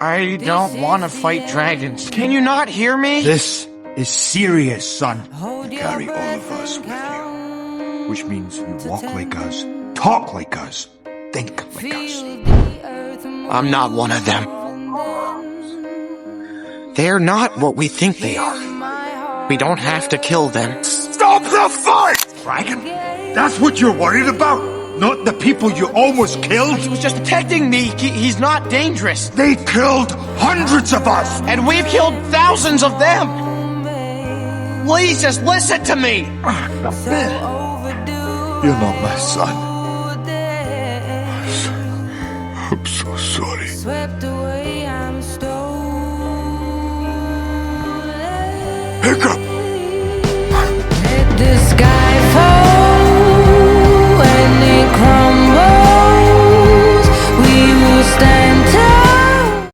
I don't want to fight dragons. Can you not hear me? This is serious, son. You carry all of us with you, which means you walk like us, talk like us, think like us. I'm not one of them. They're not what we think they are. We don't have to kill them. Stop the fight! Dragon? That's what you're worried about? Not the people you almost killed? He was just protecting me. He's not dangerous. They killed hundreds of us! And we've killed thousands of them. Please just listen to me. You're not my son. I'm so sorry. Hiccup!